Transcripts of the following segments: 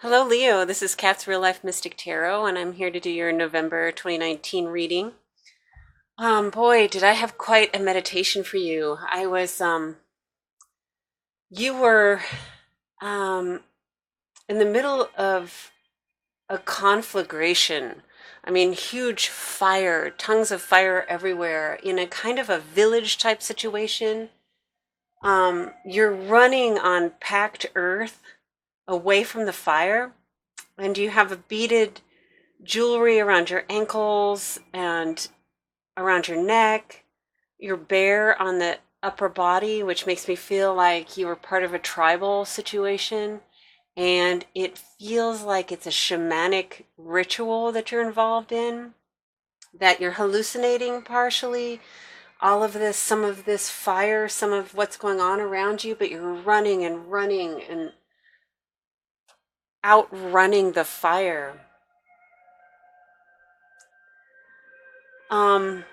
Hello, Leo. This is Kat's Real Life Mystic Tarot, and I'm here to do your November 2019 reading. Boy, did I have quite a meditation for you. You were, um, in the middle of a conflagration. I mean, huge fire, tongues of fire everywhere, in a kind of a village type situation. You're running on packed earth away from the fire, and you have a beaded jewelry around your ankles and around your neck. You're bare on the upper body, which makes me feel like you were part of a tribal situation. And it feels like it's a shamanic ritual that you're involved in, that you're hallucinating partially. All of this, some of this fire, some of what's going on around you, but you're running and running and outrunning the fire. Um,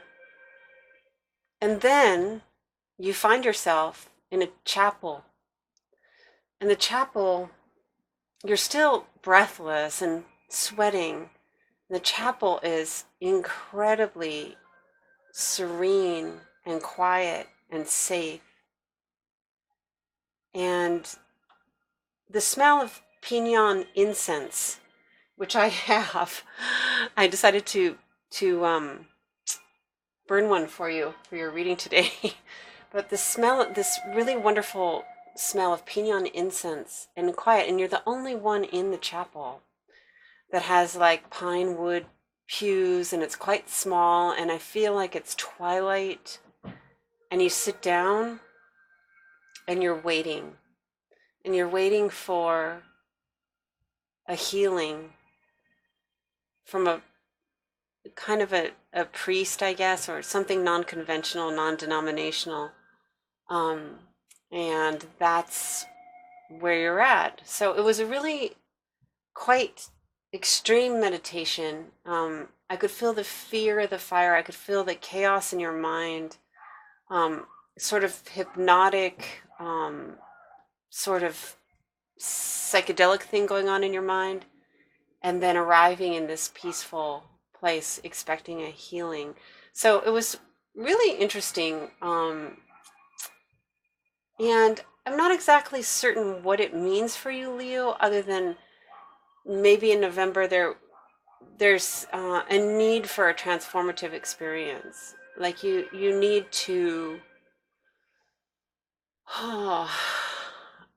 And then you find yourself in a chapel. In the chapel, you're still breathless and sweating. The chapel is incredibly serene and quiet and safe. And the smell of pinon incense, which I have, I decided to burn one for you for your reading today. But the smell, this really wonderful smell of pinon incense and quiet, and you're the only one in the chapel that has like pine wood pews, and it's quite small, and I feel like it's twilight, and you sit down and you're waiting for a healing from a kind of a priest, I guess, or something non-conventional, non-denominational. Um, and that's where you're at. So it was a really quite extreme meditation. I could feel the fear of the fire. I could feel the chaos in your mind, sort of hypnotic, sort of psychedelic thing going on in your mind, and then arriving in this peaceful place, expecting a healing. So it was really interesting. And I'm not exactly certain what it means for you, Leo, other than maybe in November there's a need for a transformative experience. Like you need to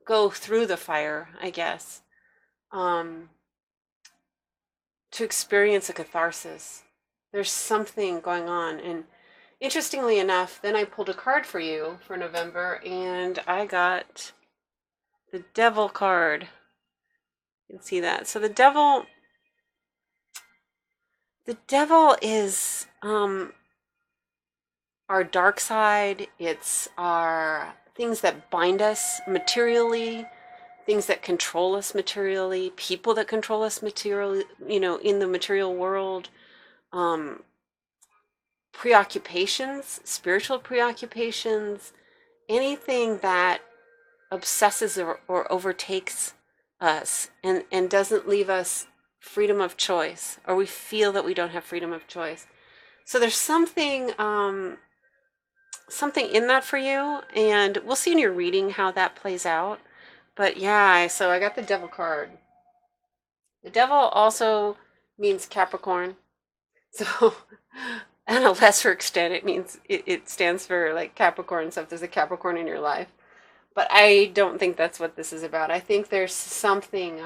go through the fire, I guess, um, to experience a catharsis. There's something going on. And interestingly enough, then I pulled a card for you for November, and I got the Devil card. You can see that. So the devil is our dark side. It's our things that bind us materially, things that control us materially, people that control us materially, in the material world, um, preoccupations, spiritual preoccupations, anything that obsesses or overtakes us and doesn't leave us freedom of choice, or we feel that we don't have freedom of choice. So there's something in that for you, and we'll see in your reading how that plays out. But yeah, so I got the Devil card. The Devil also means Capricorn. So on a lesser extent, it means it stands for like Capricorn. So if there's a Capricorn in your life, but I don't think that's what this is about. I think there's something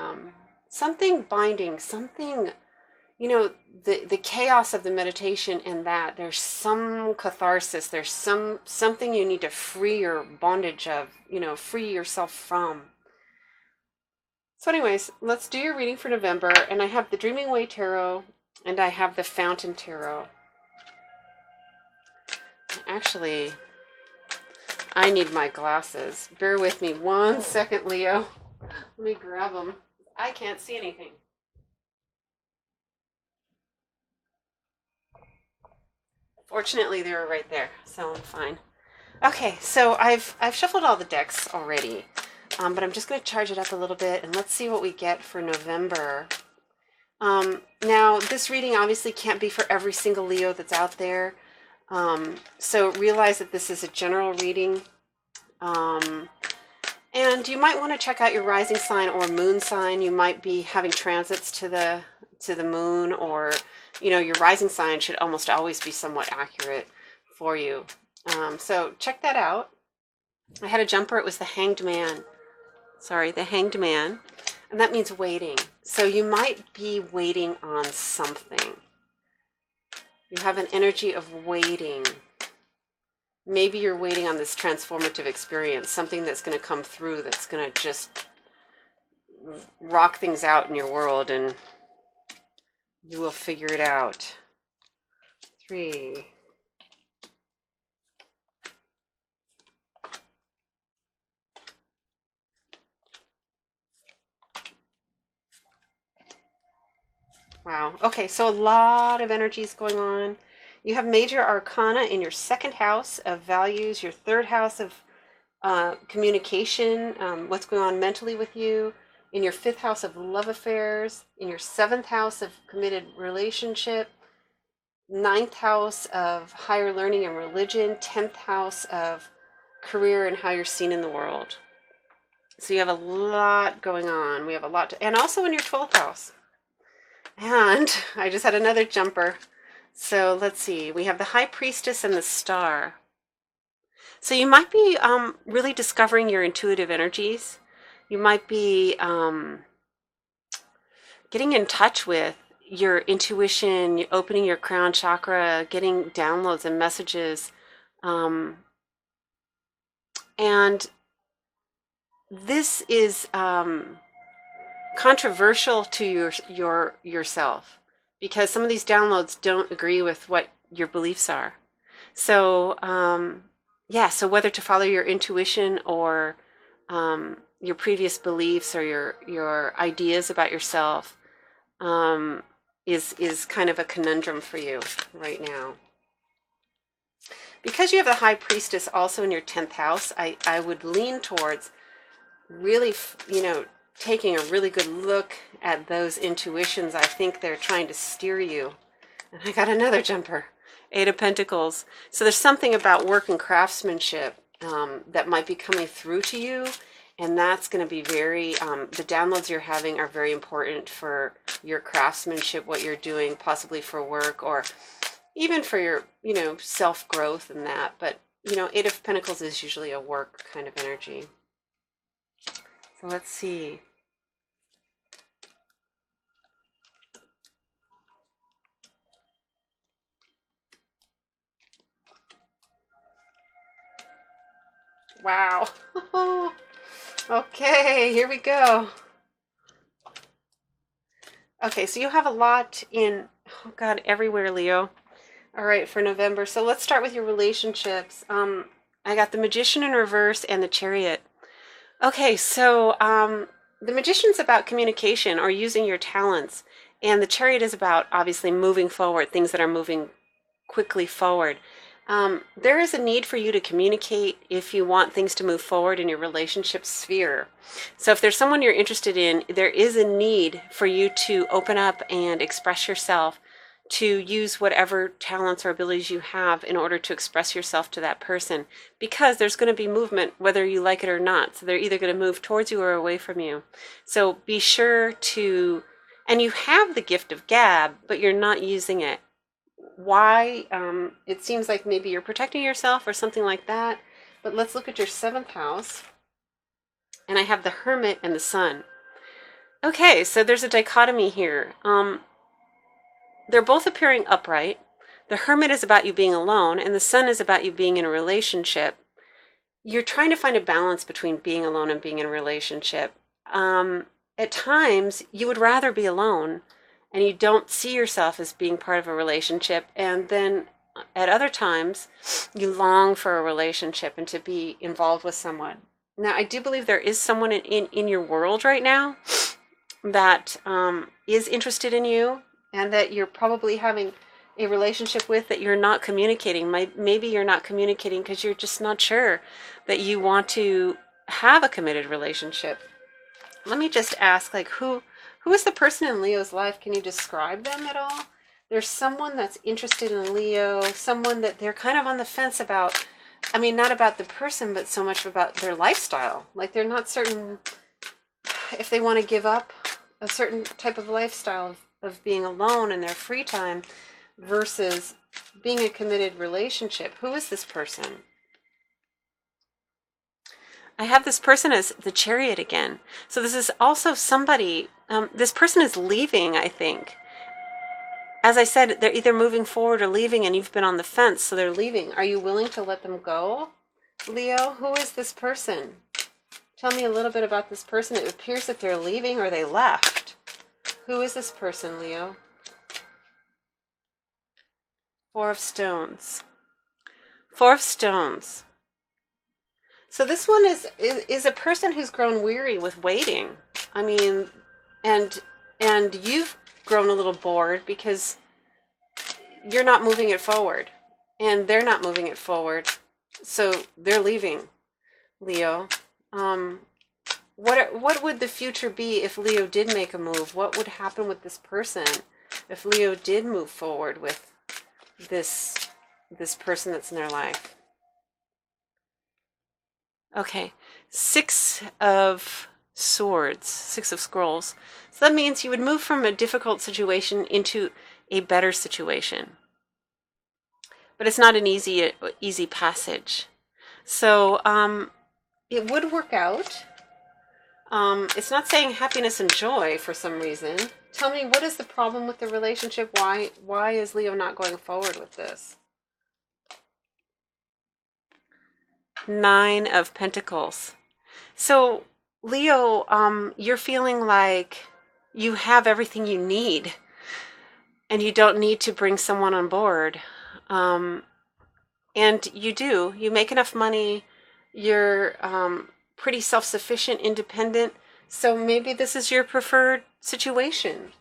binding, something, the chaos of the meditation, and that there's some catharsis, there's something you need to free your bondage of, free yourself from. So anyways, let's do your reading for November, and I have the Dreaming Way Tarot, and I have the Fountain Tarot. Actually, I need my glasses. Bear with me 1 second, Leo. Let me grab them. I can't see anything. Fortunately, they were right there, so I'm fine. Okay, so I've shuffled all the decks already. But I'm just going to charge it up a little bit, and let's see what we get for November. Now, this reading obviously can't be for every single Leo that's out there. So realize that this is a general reading. And you might want to check out your rising sign or moon sign. You might be having transits to the moon, or your rising sign should almost always be somewhat accurate for you. So check that out. I had a jumper. It was the Hanged Man. Sorry, the Hanged Man. And that means waiting. So you might be waiting on something. You have an energy of waiting. Maybe you're waiting on this transformative experience, something that's going to come through, that's going to just rock things out in your world, and you will figure it out. 3. Wow. Okay, so a lot of energies going on. You have major arcana in your 2nd house of values, your 3rd house of communication, what's going on mentally with you, in your 5th house of love affairs, in your 7th house of committed relationship, 9th house of higher learning and religion, 10th house of career and how you're seen in the world. So you have a lot going on. We have a lot and also in your 12th house. And I just had another jumper. So let's see. We have the High Priestess and the Star. So you might be really discovering your intuitive energies. You might be getting in touch with your intuition, opening your crown chakra, getting downloads and messages. And this is controversial to yourself, because some of these downloads don't agree with what your beliefs are. So so whether to follow your intuition or your previous beliefs or your ideas about yourself is kind of a conundrum for you right now. Because you have the High Priestess also in your 10th house, I would lean towards really, taking a really good look at those intuitions. I think they're trying to steer you. And I got another jumper, 8 of Pentacles. So there's something about work and craftsmanship that might be coming through to you. And that's going to be very, the downloads you're having are very important for your craftsmanship, what you're doing, possibly for work or even for your, self-growth and that. But, 8 of Pentacles is usually a work kind of energy. So let's see. Wow. Okay, here we go. Okay, so you have a lot in, oh God, everywhere, Leo. All right, for November. So let's start with your relationships. I got the Magician in reverse and the Chariot. Okay, so the Magician's about communication or using your talents. And the Chariot is about, obviously, moving forward, things that are moving quickly forward. There is a need for you to communicate if you want things to move forward in your relationship sphere. So if there's someone you're interested in, there is a need for you to open up and express yourself, to use whatever talents or abilities you have in order to express yourself to that person, because there's going to be movement whether you like it or not. So they're either going to move towards you or away from you. So be sure to, and you have the gift of gab, but you're not using it. Why? It seems like maybe you're protecting yourself or something like that. But let's look at your 7th house. And I have the Hermit and the Sun. Okay, so there's a dichotomy here. They're both appearing upright. The Hermit is about you being alone, and the Sun is about you being in a relationship. You're trying to find a balance between being alone and being in a relationship. At times, you would rather be alone, and you don't see yourself as being part of a relationship. And then at other times, you long for a relationship and to be involved with someone. Now, I do believe there is someone in your world right now that is interested in you, and that you're probably having a relationship with that you're not communicating. Maybe you're not communicating because you're just not sure that you want to have a committed relationship. Let me just ask, like, who is the person in Leo's life? Can you describe them at all? There's someone that's interested in Leo, someone that they're kind of on the fence about. I mean, not about the person, but so much about their lifestyle. Like, they're not certain if they want to give up a certain type of lifestyle of being alone in their free time versus being a committed relationship. Who is this person? I have this person as the Chariot again. So this is also somebody, this person is leaving, I think. As I said, they're either moving forward or leaving, and you've been on the fence, so they're leaving. Are you willing to let them go, Leo? Who is this person? Tell me a little bit about this person. It appears that they're leaving or they left. Who is this person, Leo? Four of Stones. Four of Stones. So this one is a person who's grown weary with waiting. I mean, and you've grown a little bored because you're not moving it forward, and they're not moving it forward. So they're leaving, Leo. What would the future be if Leo did make a move? What would happen with this person if Leo did move forward with this person that's in their life? Okay, Six of Swords, Six of Scrolls. So that means you would move from a difficult situation into a better situation. But it's not an easy passage. So it would work out. It's not saying happiness and joy for some reason. Tell me, what is the problem with the relationship? Why is Leo not going forward with this? Nine of Pentacles. So, Leo, you're feeling like you have everything you need and you don't need to bring someone on board. And you do. You make enough money. You're pretty self-sufficient, independent. So maybe this is your preferred situation.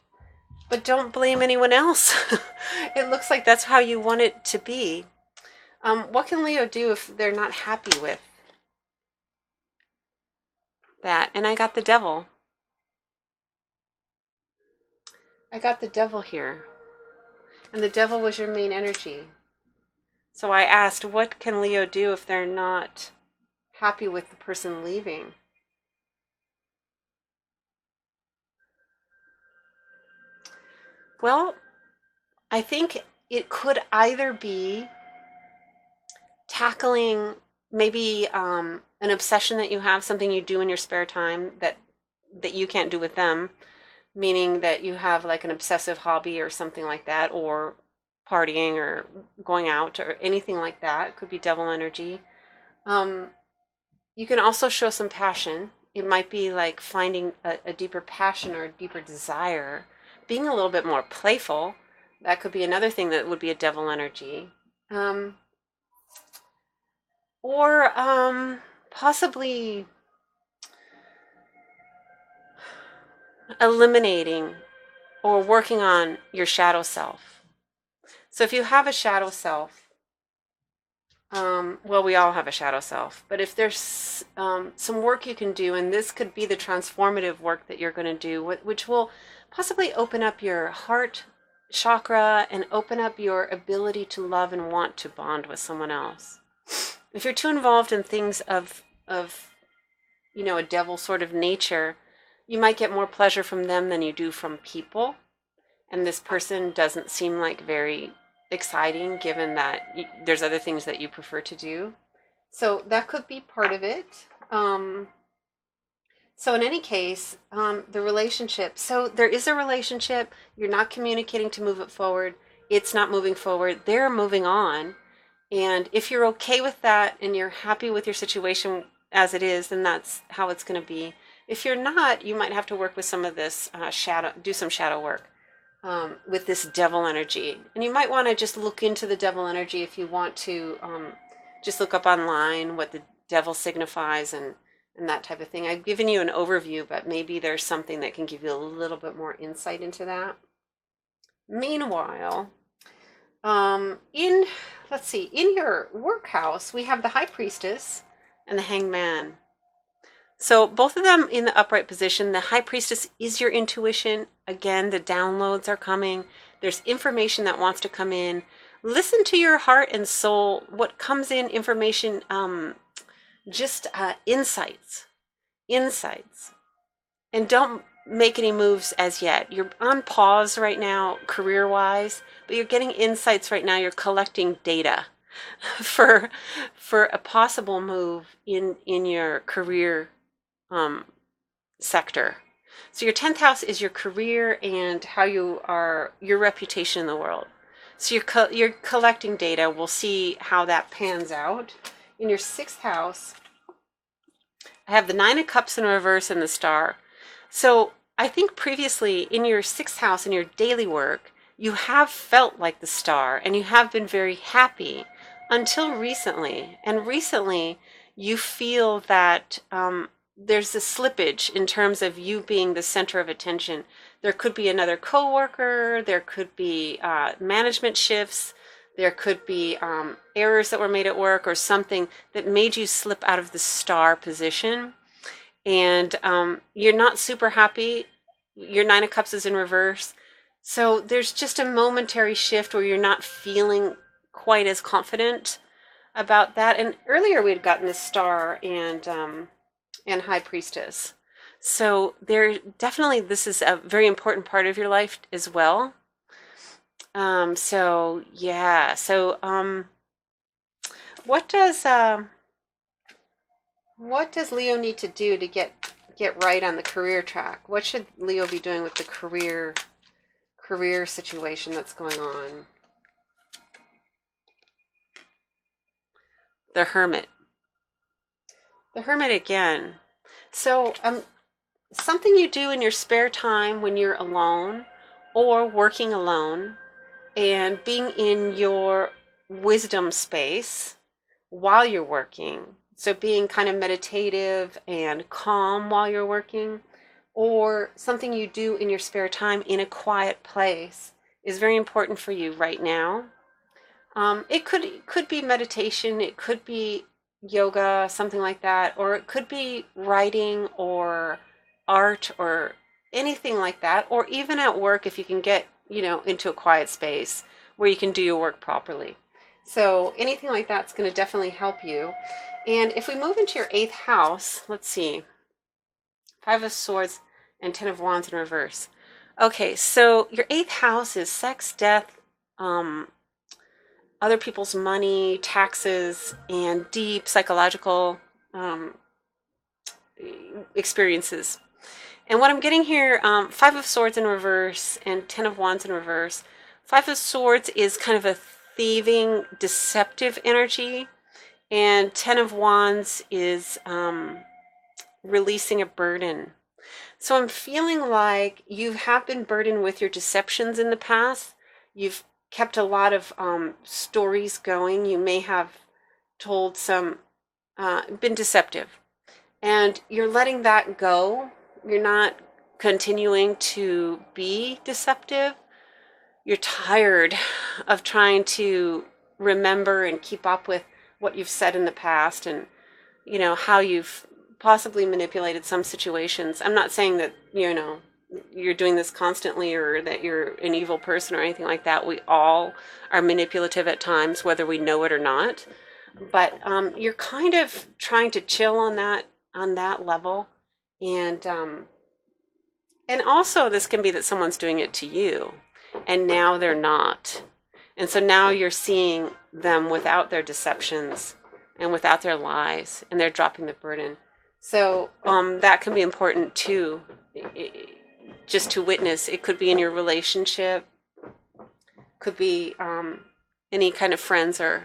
But don't blame anyone else. It looks like that's how you want it to be. What can Leo do if they're not happy with that? And I got the Devil. I got the Devil here. And the Devil was your main energy. So I asked, what can Leo do if they're not happy with the person leaving? Well, I think it could either be tackling maybe an obsession that you have, something you do in your spare time that you can't do with them, meaning that you have like an obsessive hobby or something like that, or partying or going out or anything like that. It could be Devil energy. You can also show some passion. It might be like finding a deeper passion or a deeper desire, being a little bit more playful. That could be another thing that would be a Devil energy. Or possibly eliminating or working on your shadow self. So if you have a shadow self, well, we all have a shadow self, but if there's some work you can do, and this could be the transformative work that you're going to do, which will possibly open up your heart chakra and open up your ability to love and want to bond with someone else. If you're too involved in things of a devil sort of nature, you might get more pleasure from them than you do from people. And this person doesn't seem like very exciting, given that there's other things that you prefer to do. So that could be part of it. So in any case, the relationship. So there is a relationship. You're not communicating to move it forward. It's not moving forward. They're moving on. And if you're okay with that and you're happy with your situation as it is, then that's how it's going to be. If you're not, you might have to work with some of this do some shadow work with this Devil energy. And you might want to just look into the Devil energy if you want to just look up online what the Devil signifies and that type of thing. I've given you an overview, but maybe there's something that can give you a little bit more insight into that. Meanwhile, in your workhouse, we have the High Priestess and the Hanged Man. So both of them in the upright position. The High Priestess is your intuition. Again, the downloads are coming. There's information that wants to come in. Listen to your heart and soul. What comes in, information, insights. And don't make any moves as yet. You're on pause right now, career-wise, but you're getting insights right now. You're collecting data for a possible move in your career sector. So your 10th house is your career and how you are, your reputation in the world. So you're collecting data. We'll see how that pans out. In your 6th house, I have the 9 of Cups in reverse and the Star. So I think previously in your 6th house, in your daily work, you have felt like the Star and you have been very happy until recently. And recently you feel that there's a slippage in terms of you being the center of attention. There could be another coworker, there could be management shifts, there could be errors that were made at work or something that made you slip out of the Star position. And you're not super happy. Your 9 of Cups is in reverse. So there's just a momentary shift where you're not feeling quite as confident about that. And earlier we had gotten the Star and High Priestess. So there definitely, this is a very important part of your life as well. So yeah. So what does Leo need to do to get right on the career track? What should Leo be doing with the career situation that's going on? The Hermit. The Hermit again. So something you do in your spare time when you're alone or working alone and being in your wisdom space while you're working. So being kind of meditative and calm while you're working, or something you do in your spare time in a quiet place is very important for you right now. It could be meditation, it could be yoga, something like that, or it could be writing or art or anything like that, or even at work if you can get, into a quiet space where you can do your work properly. So anything like that's going to definitely help you. And if we move into your 8th house, let's see, 5 of Swords and 10 of Wands in reverse. Okay, so your 8th house is sex, death, other people's money, taxes, and deep psychological experiences. And what I'm getting here, 5 of Swords in reverse and 10 of Wands in reverse. 5 of Swords is kind of a thieving, deceptive energy. And 10 of Wands is releasing a burden. So I'm feeling like you have been burdened with your deceptions in the past. You've kept a lot of stories going. You may have told some, been deceptive. And you're letting that go. You're not continuing to be deceptive. You're tired of trying to remember and keep up with what you've said in the past and, how you've possibly manipulated some situations. I'm not saying that, you're doing this constantly or that you're an evil person or anything like that. We all are manipulative at times, whether we know it or not. But you're kind of trying to chill on that level. And also this can be that someone's doing it to you and now they're not. And so now you're seeing them without their deceptions and without their lies, and they're dropping the burden. So that can be important too, just to witness. It could be in your relationship, could be any kind of friends or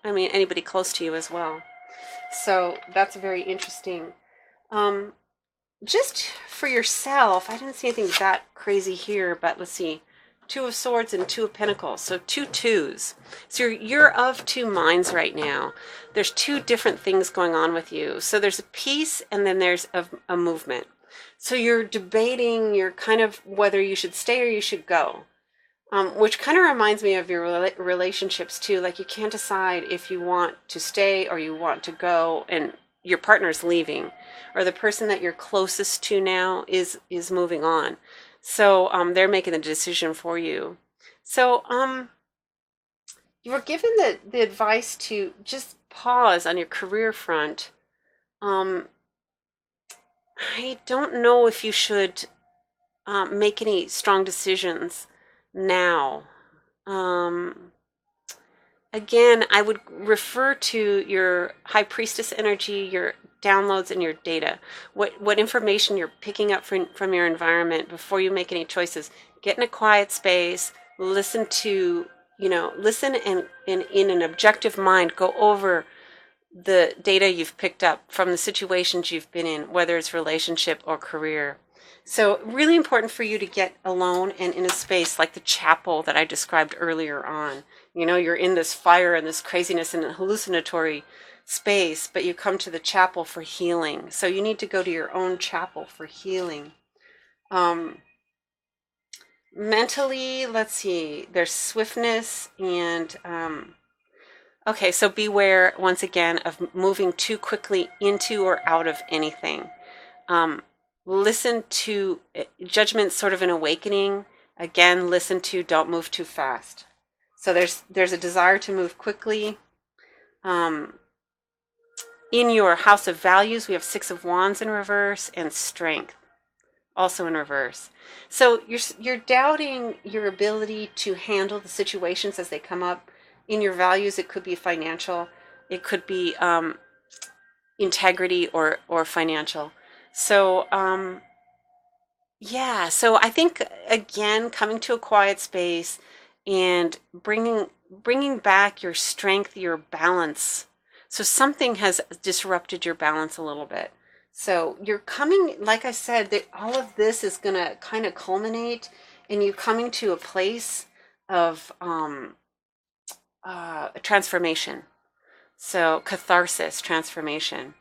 anybody close to you as well. So that's very interesting. Just for yourself, I didn't see anything that crazy here, but let's see. 2 of Swords and 2 of Pentacles. So 2 twos. So you're of 2 minds right now. There's 2 different things going on with you. So there's a peace and then there's a movement. So you're debating, you're kind of whether you should stay or you should go. Which kind of reminds me of your relationships too. Like you can't decide if you want to stay or you want to go. And, your partner's leaving, or the person that you're closest to now is moving on. So they're making the decision for you. So you were given the advice to just pause on your career front. I don't know if you should make any strong decisions now. Again, I would refer to your high priestess energy, your downloads, and your data. What information you're picking up from your environment before you make any choices. Get in a quiet space, listen to, listen and in an objective mind, go over the data you've picked up from the situations you've been in, whether it's relationship or career. So really important for you to get alone and in a space like the chapel that I described earlier on. You're in this fire and this craziness and hallucinatory space, but you come to the chapel for healing. So you need to go to your own chapel for healing. Mentally, let's see, there's swiftness and okay, so beware once again of moving too quickly into or out of anything. Listen to judgment, sort of an awakening. Again, listen to, don't move too fast. So there's a desire to move quickly. In your house of values, we have 6 of Wands in reverse and strength also in reverse. So you're doubting your ability to handle the situations as they come up. In your values, it could be financial, it could be integrity or financial. So yeah, so I think again, coming to a quiet space and bringing back your strength, your balance. So something has disrupted your balance a little bit. So you're coming, like I said, that all of this is going to kind of culminate in you coming to a place of a transformation. So catharsis, transformation.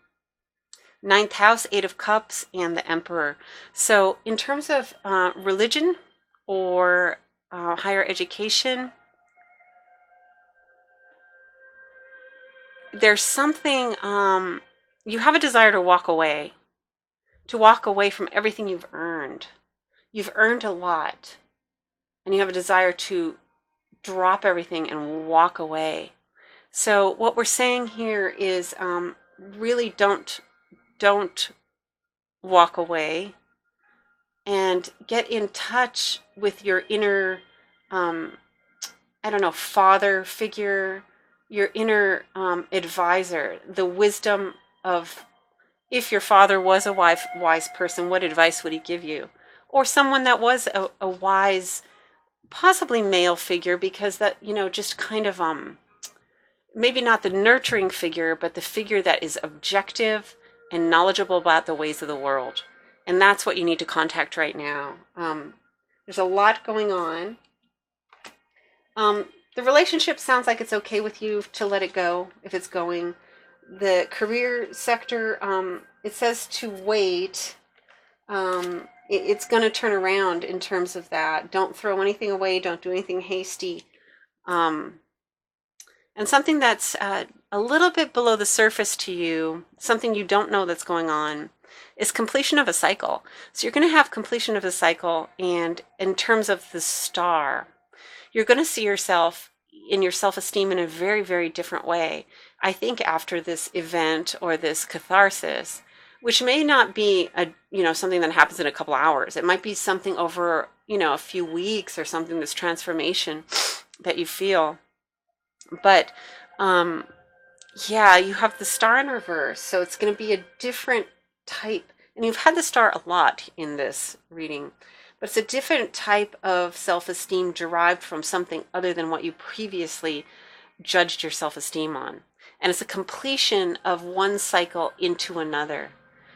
9th house, 8 of Cups, and the Emperor. So in terms of religion or higher education, there's something, you have a desire to walk away from everything you've earned. You've earned a lot, and you have a desire to drop everything and walk away. So what we're saying here is really don't walk away, and get in touch with your inner, father figure, your inner advisor, the wisdom of, if your father was a wise person, what advice would he give you? Or someone that was a wise, possibly male figure, because that, just kind of, maybe not the nurturing figure, but the figure that is objective and knowledgeable about the ways of the world. And that's what you need to contact right now. There's a lot going on. The relationship sounds like it's okay with you to let it go if it's going. The career sector, it says to wait. It's going to turn around in terms of that. Don't throw anything away. Don't do anything hasty. And something that's a little bit below the surface to you, something you don't know that's going on, is completion of a cycle. So you're going to have completion of a cycle, and in terms of the star, you're going to see yourself in your self-esteem in a very, very different way. I think after this event or this catharsis, which may not be something that happens in a couple hours. It might be something over, a few weeks or something, this transformation that you feel. But you have the star in reverse, so it's going to be a different type. And you've had the star a lot in this reading, but it's a different type of self-esteem derived from something other than what you previously judged your self-esteem on. And it's a completion of one cycle into another.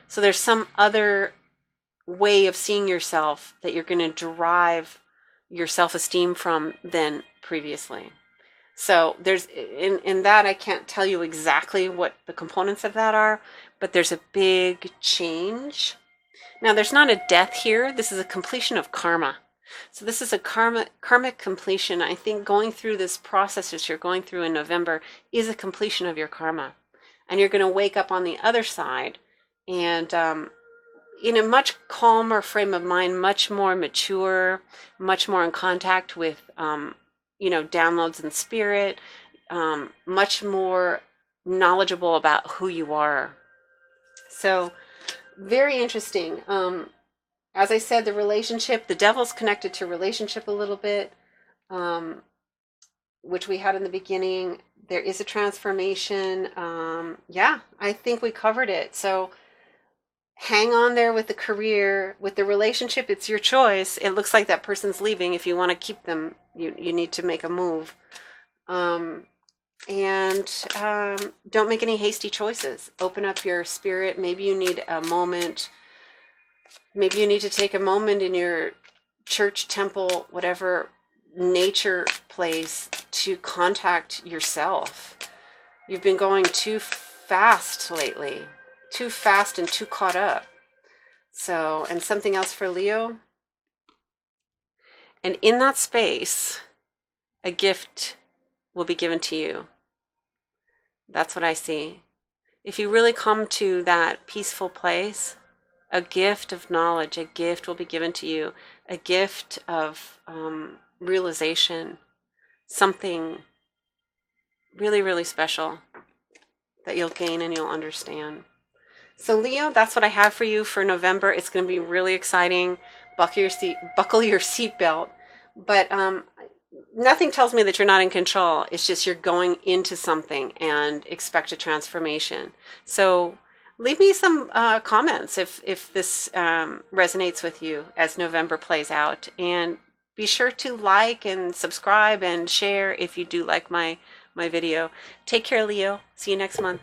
So there's some other way of seeing yourself that you're going to derive your self-esteem from than previously. So there's in that, I can't tell you exactly what the components of that are, but there's a big change. Now, there's not a death here. This is a completion of karma. So this is a karmic completion. I think going through this process that you're going through in November is a completion of your karma. and you're going to wake up on the other side, and in a much calmer frame of mind, much more mature, much more in contact with, downloads in spirit, much more knowledgeable about who you are. So, very interesting. As I said, the devil's connected to relationship a little bit, which we had in the beginning. There is a transformation. Yeah, I think we covered it. So hang on there with the career. With the relationship, it's your choice. It looks like that person's leaving. If you want to keep them, you need to make a move. Don't make any hasty choices. Open up your spirit. Maybe you need a moment. Maybe you need to take a moment in your church, temple, whatever nature place to contact yourself. You've been going too fast lately, too fast and too caught up. So, and something else for Leo. And in that space, a gift will be given to you. That's what I see. If you really come to that peaceful place, a gift of knowledge, a gift will be given to you, a gift of realization, something really, really special that you'll gain and you'll understand. So Leo, that's what I have for you for November. It's going to be really exciting. Buckle your seatbelt. But nothing tells me that you're not in control. It's just you're going into something and expect a transformation. So leave me some comments if this resonates with you as November plays out. And be sure to like and subscribe and share if you do like my video. Take care, Leo. See you next month.